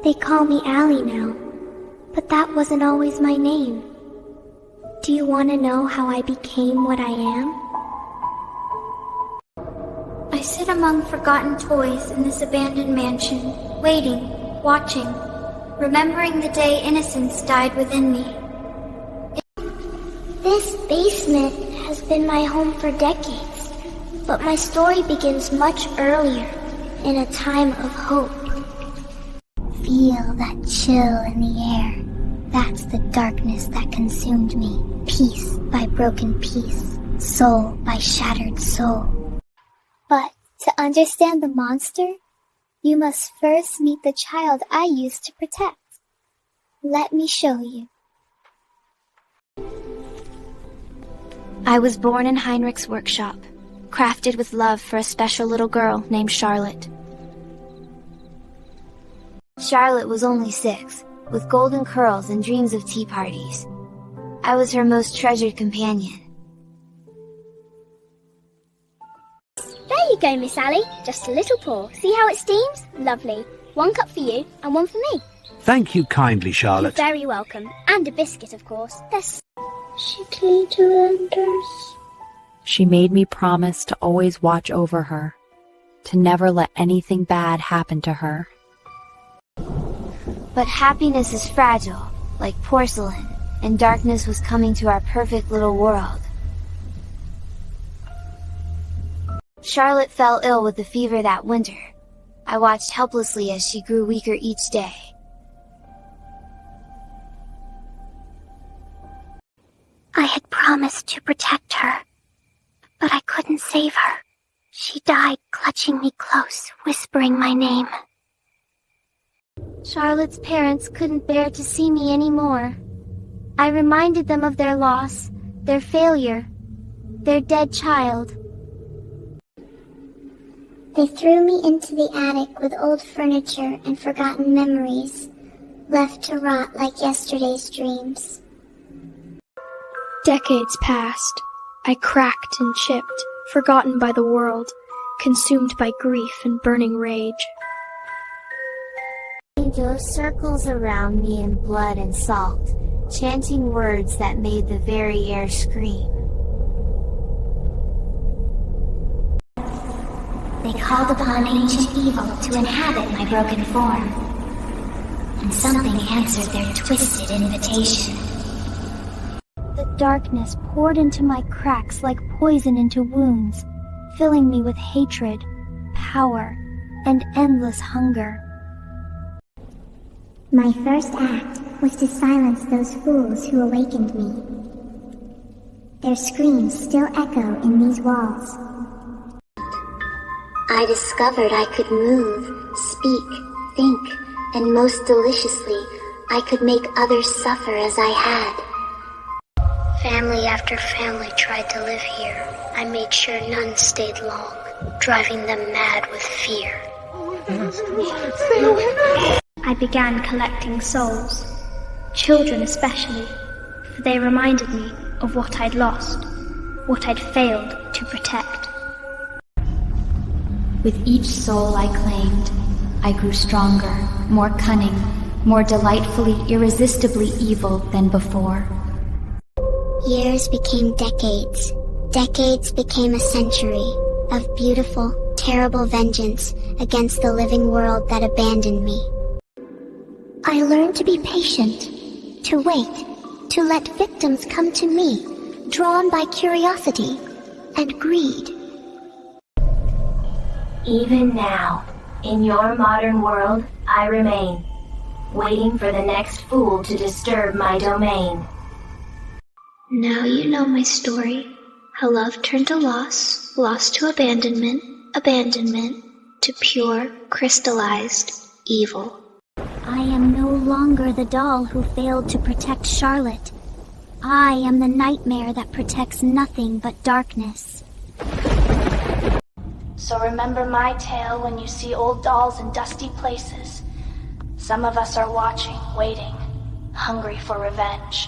They call me Allie now, but that wasn't always my name. Do you want to know how I became what I am? I sit among forgotten toys in this abandoned mansion, waiting, watching, remembering the day innocence died within me. This basement has been my home for decades, but my story begins much earlier, in a time of hope. Feel that chill in the air. That's the darkness that consumed me. Piece by broken piece, soul by shattered soul. But to understand the monster, you must first meet the child I used to protect. Let me show you. I was born in Heinrich's workshop, crafted with love for a special little girl named Charlotte. Charlotte was only 6, with golden curls and dreams of tea parties. I was her most treasured companion. There you go, Miss Allie. Just a little pour. See how it steams? Lovely. 1 cup for you and 1 for me. Thank you kindly, Charlotte. You're very welcome. And a biscuit, of course. She came to Anders. She made me promise to always watch over her, to never let anything bad happen to her. But happiness is fragile, like porcelain, and darkness was coming to our perfect little world. Charlotte fell ill with the fever that winter. I watched helplessly as she grew weaker each day. I had promised to protect her, but I couldn't save her. She died clutching me close, whispering my name. Charlotte's parents couldn't bear to see me anymore. I reminded them of their loss, their failure, their dead child. They threw me into the attic with old furniture and forgotten memories, left to rot like yesterday's dreams. Decades passed. I cracked and chipped, forgotten by the world, consumed by grief and burning rage. Angels circles around me in blood and salt, chanting words that made the very air scream. They called upon ancient evil to inhabit my broken form, and something answered their twisted invitation. The darkness poured into my cracks like poison into wounds, filling me with hatred, power, and endless hunger. My first act was to silence those fools who awakened me. Their screams still echo in these walls. I discovered I could move, speak, think, and most deliciously, I could make others suffer as I had. Family after family tried to live here. I made sure none stayed long, driving them mad with fear. I began collecting souls, children especially, for they reminded me of what I'd lost, what I'd failed to protect. With each soul I claimed, I grew stronger, more cunning, more delightfully, irresistibly evil than before. Years became decades. Decades became a century of beautiful, terrible vengeance against the living world that abandoned me. I learned to be patient, to wait, to let victims come to me, drawn by curiosity and greed. Even now, in your modern world, I remain, waiting for the next fool to disturb my domain. Now you know my story, how love turned to loss, loss to abandonment, abandonment to pure, crystallized evil. I am no longer the doll who failed to protect Charlotte. I am the nightmare that protects nothing but darkness. So remember my tale when you see old dolls in dusty places. Some of us are watching, waiting, hungry for revenge.